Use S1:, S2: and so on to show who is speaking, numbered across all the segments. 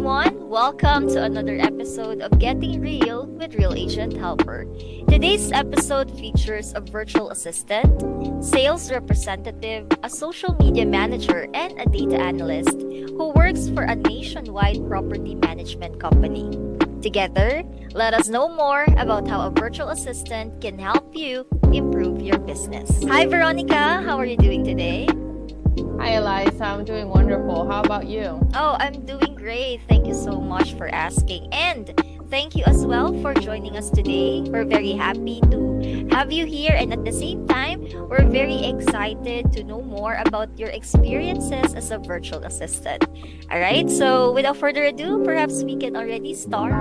S1: everyone. Welcome to another episode of Getting Real with Real Agent Helper. Today's episode features a virtual assistant, sales representative, a social media manager, and a data analyst who works for a nationwide property management company. Together, let us know more about how a virtual assistant can help you improve your business. Hi, Veronica. How are you doing today?
S2: Hi, Eliza. I'm doing wonderful. How about you?
S1: Oh, I'm doing great. Thank you so much for asking. And thank you as well for joining us today. We're very happy to have you here. And at the same time, we're very excited to know more about your experiences as a virtual assistant. All right. So without further ado, perhaps we can already start.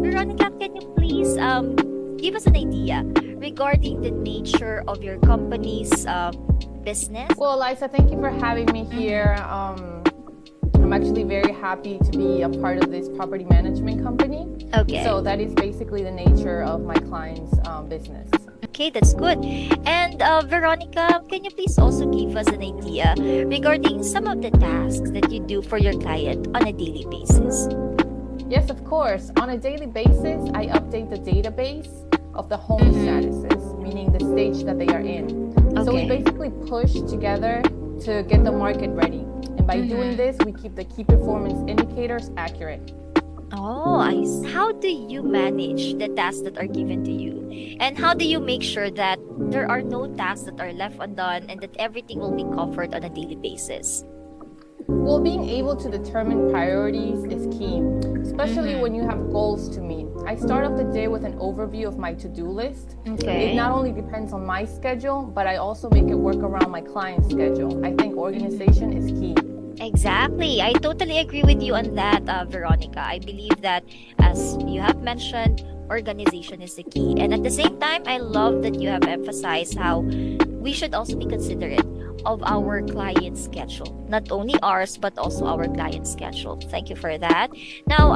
S1: Veronica, can you please give us an idea regarding the nature of your company's business?
S2: Well, Eliza, thank you for having me here. I'm actually very happy to be a part of this property management company.
S1: Okay.
S2: So that is basically the nature of my client's business.
S1: Okay, that's good. And Veronica, can you please also give us an idea regarding some of the tasks that you do for your client on a daily basis?
S2: Yes, of course. On a daily basis, I update the database of the home statuses, meaning the stage that they are in. So we basically push together to get the market ready. And by doing this, we keep the key performance indicators accurate.
S1: Oh, how do you manage the tasks that are given to you? And how do you make sure that there are no tasks that are left undone and that everything will be covered on a daily basis?
S2: Well, being able to determine priorities is key, especially when you have goals to meet. I start off the day with an overview of my to-do list.
S1: Okay.
S2: It not only depends on my schedule, but I also make it work around my client's schedule. I think organization is key.
S1: Exactly. I totally agree with you on that, Veronica. I believe that, as you have mentioned, organization is the key. And at the same time, I love that you have emphasized how we should also be considerate of our client's schedule. Not only ours, but also our client's schedule. Thank you for that. Now,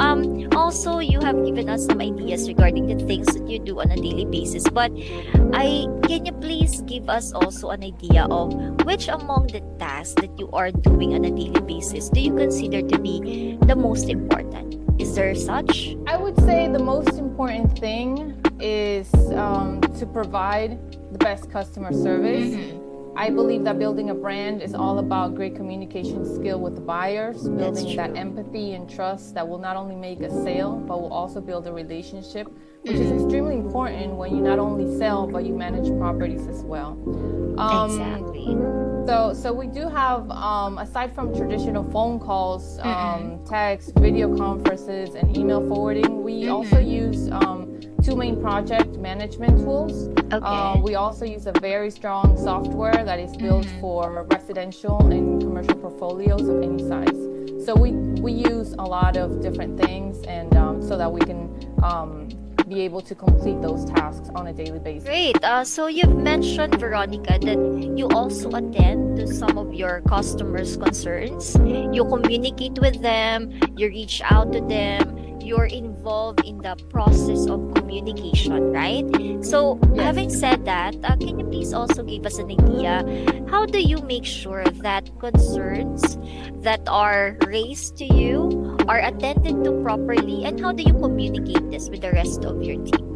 S1: also, you have given us some ideas regarding the things that you do on a daily basis. But can you please give us also an idea of which among the tasks that you are doing on a daily basis do you consider to be the most important? Is there such?
S2: I would say the most important thing is to provide the best customer service. I believe that building a brand is all about great communication skill with the buyers, building that empathy and trust that will not only make a sale, but will also build a relationship, which is extremely important when you not only sell, but you manage properties as well.
S1: Exactly.
S2: So we do have, aside from traditional phone calls, text, video conferences, and email forwarding, we also use two main project management tools.
S1: Okay.
S2: We also use a very strong software that is built for residential and commercial portfolios of any size. So we use a lot of different things, and so that we can be able to complete those tasks on a daily basis.
S1: Great. So you've mentioned, Veronica, that you also attend to some of your customers' concerns. You communicate with them, you reach out to them, you're involved in the process of communication, right? So having said that, can you please also give us an idea, how do you make sure that concerns that are raised to you are attended to properly, and how do you communicate this with the rest of your team?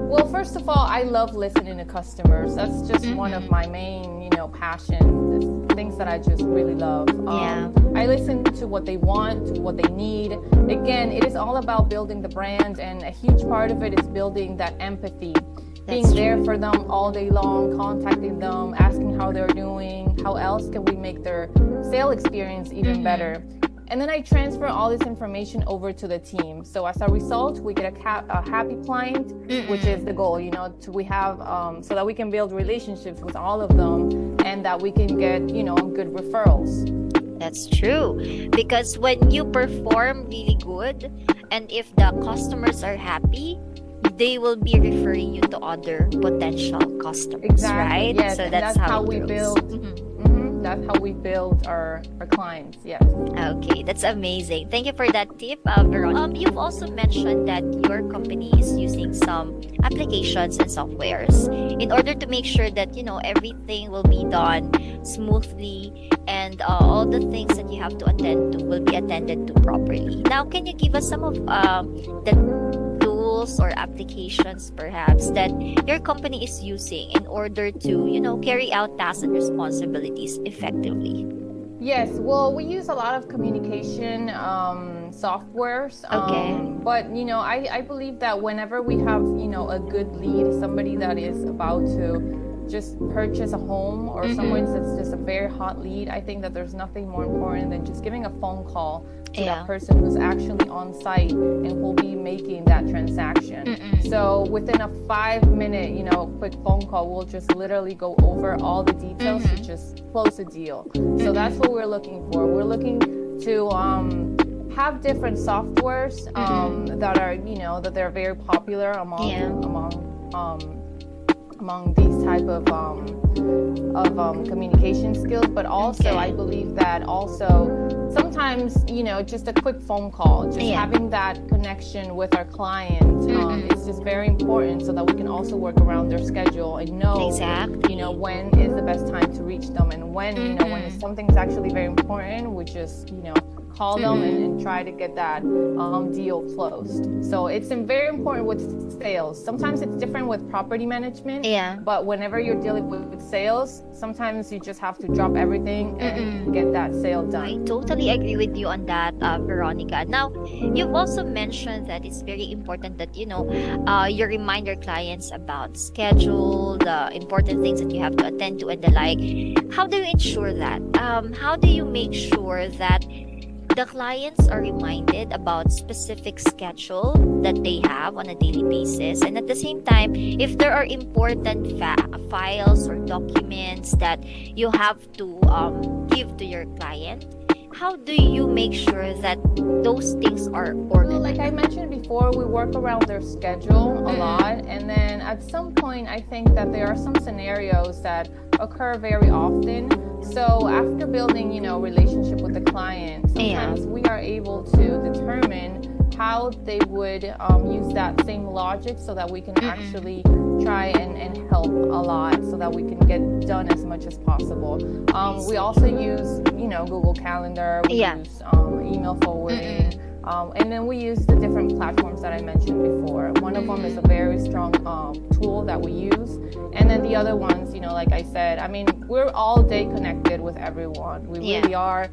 S2: Well, first of all, I love listening to customers. That's just one of my main, passions, things that I just really love. I listen to what they want, to what they need. Again, it is all about building the brand, and a huge part of it is building that empathy. Being there for them all day long, contacting them, asking how they're doing, how else can we make their sale experience even better. And then I transfer all this information over to the team. So as a result, we get a happy client, which is the goal, we have, so that we can build relationships with all of them, and that we can get, good referrals.
S1: That's true. Because when you perform really good, and if the customers are happy, they will be referring you to other potential customers, right?
S2: Yes,
S1: So
S2: and
S1: that's
S2: how
S1: it
S2: we
S1: goes.
S2: build. that's how we build our clients. Yes.
S1: Okay, that's amazing. Thank you for that tip, Veronica. You've also mentioned that your company is using some applications and softwares in order to make sure that everything will be done smoothly, and all the things that you have to attend to will be attended to properly. Now, can you give us some of the tools or applications perhaps that your company is using in order to carry out tasks and responsibilities effectively?
S2: Yes, well, we use a lot of communication softwares.
S1: Okay.
S2: But, I believe that whenever we have, a good lead, somebody that is about to just purchase a home, or someone that's just a very hot lead, I think that there's nothing more important than just giving a phone call to that person who's actually on site and will be making that transaction. So within a 5-minute, quick phone call, we'll just literally go over all the details to just close a deal. So that's what we're looking for. We're looking to have different softwares that are, that they're very popular among these type of communication skills, but also I believe that also sometimes just a quick phone call, just having that connection with our client is just very important, so that we can also work around their schedule and know when is the best time to reach them, and when when something's actually very important, we just call them and try to get that deal closed. So it's very important with sales. Sometimes it's different with property management. But whenever you're dealing with sales, sometimes you just have to drop everything and get that sale done.
S1: I totally agree with you on that, Veronica. Now, you've also mentioned that it's very important that you remind your clients about schedule, the important things that you have to attend to, and the like. How do you ensure that? How do you make sure that the clients are reminded about specific schedule that they have on a daily basis, and at the same time, if there are important files or documents that you have to give to your client, how do you make sure that those things are organized?
S2: Well, like I mentioned before, we work around their schedule a lot, and then at some point I think that there are some scenarios that occur very often. So after building, relationship with the client, sometimes we are able to determine how they would use that same logic, so that we can actually try and help a lot, so that we can get done as much as possible. We also use, Google Calendar, we use email forwarding, and then we use the different platforms that I mentioned before. One of them is a very strong tool that we use, and then the other ones, like I said, we're all day connected with everyone. We really are.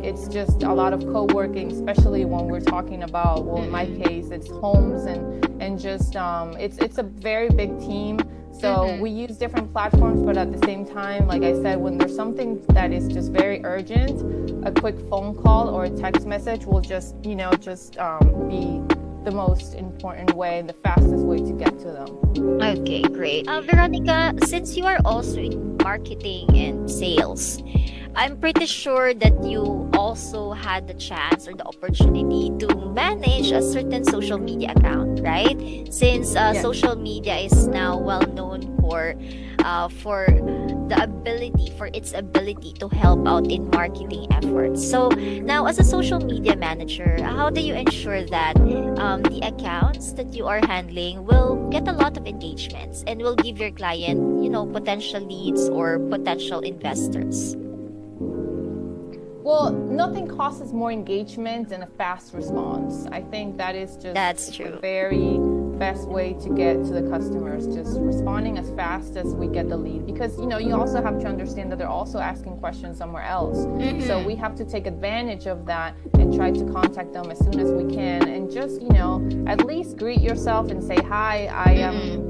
S2: It's just a lot of co-working, especially when we're talking about, well, in my case, it's homes and just it's a very big team. So we use different platforms, but at the same time, like I said, when there's something that is just very urgent, a quick phone call or a text message will just be the most important way, the fastest way to get to them.
S1: Okay, great. Veronica, since you are also in marketing and sales, I'm pretty sure that you also had the chance or the opportunity to manage a certain social media account, right? Since social media is now well known for its ability to help out in marketing efforts. So now, as a social media manager, how do you ensure that the accounts that you are handling will get a lot of engagements and will give your client, potential leads or potential investors?
S2: Well, nothing causes more engagement than a fast response. I think that is just the very best way to get to the customers, just responding as fast as we get the lead. Because, you also have to understand that they're also asking questions somewhere else. So we have to take advantage of that and try to contact them as soon as we can. And just, at least greet yourself and say, hi,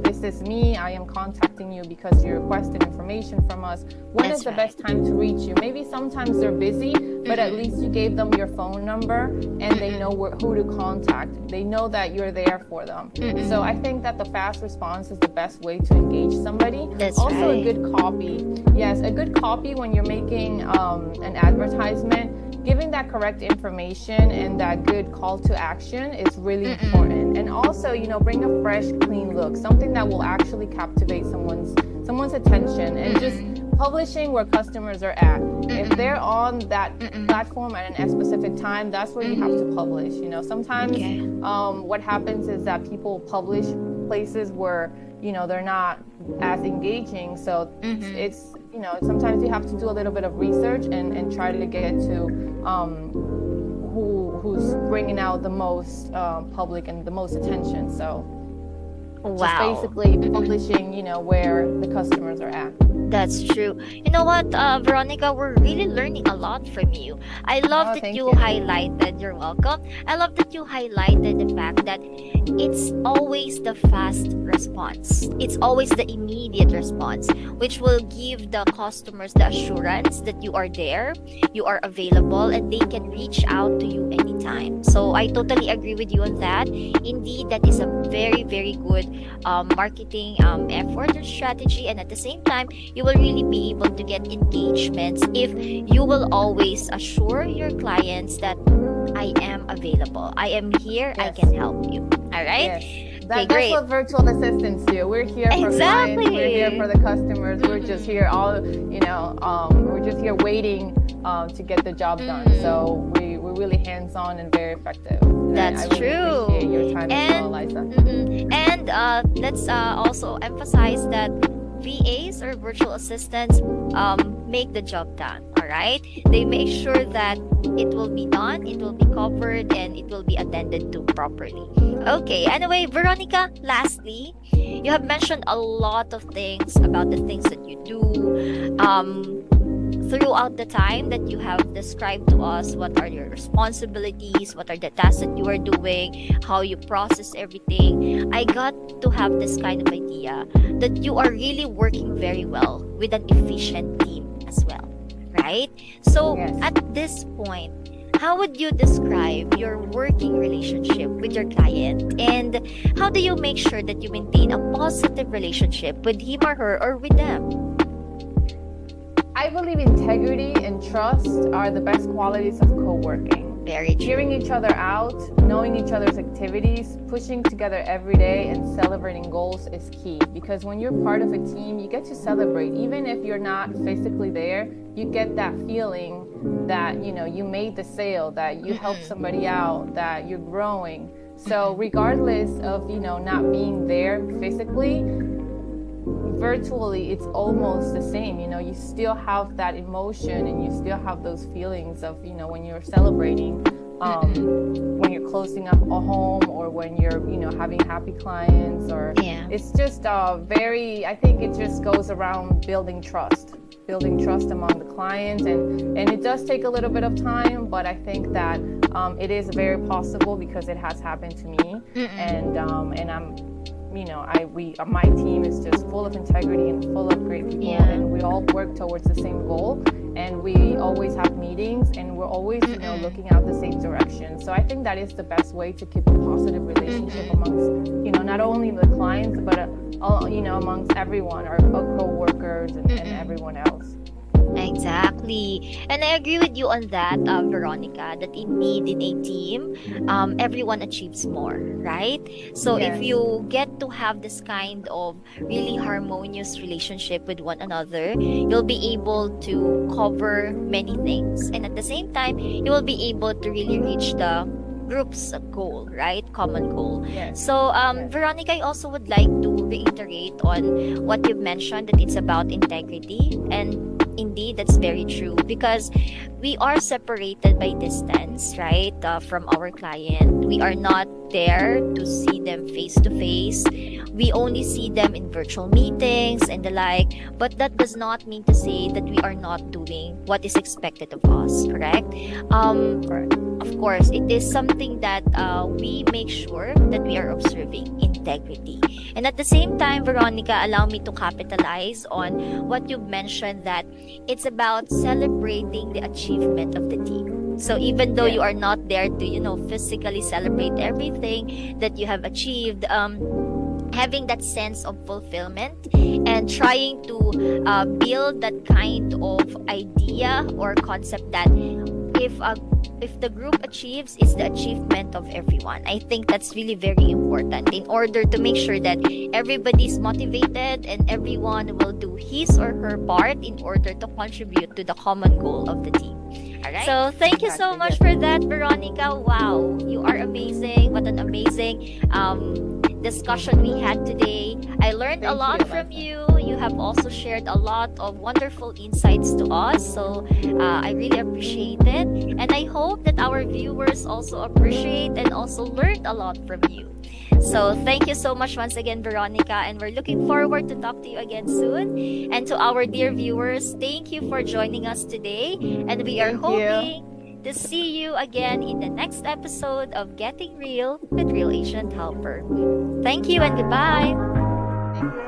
S2: this is me. I am contacting you because you requested information from us. When is the best time to reach you? Maybe sometimes they're busy, but at least you gave them your phone number and they know who to contact. They know that you're there for them. So I think that the fast response is the best way to engage somebody. Also, a good copy. Yes, a good copy when you're making an advertisement, giving that correct information and that good call to action is really important. And also, bring a fresh, clean look, something that will actually captivate someone's attention, and just publishing where customers are at. If they're on that platform at a specific time, that's where you have to publish. Sometimes what happens is that people publish places where they're not as engaging, so it's sometimes you have to do a little bit of research and try to get to who's bringing out the most public and the most attention. So just basically publishing where the customers are at.
S1: That's true. You know what, Veronica, we're really learning a lot from you. I love that you highlighted, you're welcome. I love that you highlighted the fact that it's always the fast response. It's always the immediate response, which will give the customers the assurance that you are there, you are available, and they can reach out to you anytime. So I totally agree with you on that. Indeed, that is a very, very good marketing effort or strategy. And at the same time, you will really be able to get engagements if you will always assure your clients that I am available, I am here, I can help you. All right?
S2: Yes. That's what virtual assistants do. We're here for clients, we're here for the customers. We're just here we're just here waiting to get the job done. So we're really hands-on and very effective.
S1: That's
S2: I really
S1: true.
S2: Appreciate your time as well, Liza.
S1: And let's also emphasize that VAs or virtual assistants make the job done. All right, they make sure that it will be done, it will be covered, and it will be attended to properly. Okay, anyway, Veronica, lastly, you have mentioned a lot of things about the things that you do throughout the time that you have described to us. What are your responsibilities, what are the tasks that you are doing, how you process everything. I got to have this kind of idea that you are really working very well with an efficient team as well, right? So at this point, how would you describe your working relationship with your client, and how do you make sure that you maintain a positive relationship with him or her or with them?
S2: I believe integrity and trust are the best qualities of co-working.
S1: Very true.
S2: Hearing each other out, knowing each other's activities, pushing together every day, and celebrating goals is key. Because when you're part of a team, you get to celebrate. Even if you're not physically there, you get that feeling that, you made the sale, that you helped somebody out, that you're growing. So regardless of, not being there physically, virtually it's almost the same. You still have that emotion and you still have those feelings of when you're celebrating, when you're closing up a home, or when you're having happy clients, or it's just I think it just goes around building trust among the clients, and it does take a little bit of time, but I think that it is very possible because it has happened to me. And I'm my team is just full of integrity and full of great people, and we all work towards the same goal, and we always have meetings, and we're always looking out the same direction. So I think that is the best way to keep a positive relationship amongst not only the clients, but amongst everyone, our co-workers and everyone else.
S1: Exactly. And I agree with you on that, Veronica, that indeed in a team, everyone achieves more, right? So if you get to have this kind of really harmonious relationship with one another, you'll be able to cover many things. And at the same time, you will be able to really reach the group's goal, right? Common goal. So, Veronica, I also would like to reiterate on what you mentioned, that it's about integrity. And indeed, that's very true, because we are separated by distance, right? From our client. We are not there to see them face to face. We only see them in virtual meetings and the like, but that does not mean to say that we are not doing what is expected of us, correct? Of course, it is something that we make sure that we are observing integrity. And at the same time, Veronica, allow me to capitalize on what you mentioned, that it's about celebrating the achievement of the team. So even though you are not there to, physically celebrate everything that you have achieved, having that sense of fulfillment and trying to build that kind of idea or concept that if a if the group achieves, it's the achievement of everyone. I think that's really very important in order to make sure that everybody's motivated and everyone will do his or her part in order to contribute to the common goal of the team. All right. So thank you so
S2: Exactly.
S1: much
S2: Yes.
S1: for that, Veronica. Wow, you are amazing. What an amazing discussion we had today. I learned a
S2: Thank
S1: lot
S2: you,
S1: from
S2: Alexa.
S1: you. You have also shared a lot of wonderful insights to us. So I really appreciate it. And I hope that our viewers also appreciate and also learned a lot from you. So thank you so much once again, Veronica. And we're looking forward to talk to you again soon. And to our dear viewers, thank you for joining us today. And we are
S2: Thank you.
S1: hoping to see you again in the next episode of Getting Real with Real Agent Helper. Thank you and goodbye.
S2: Thank you.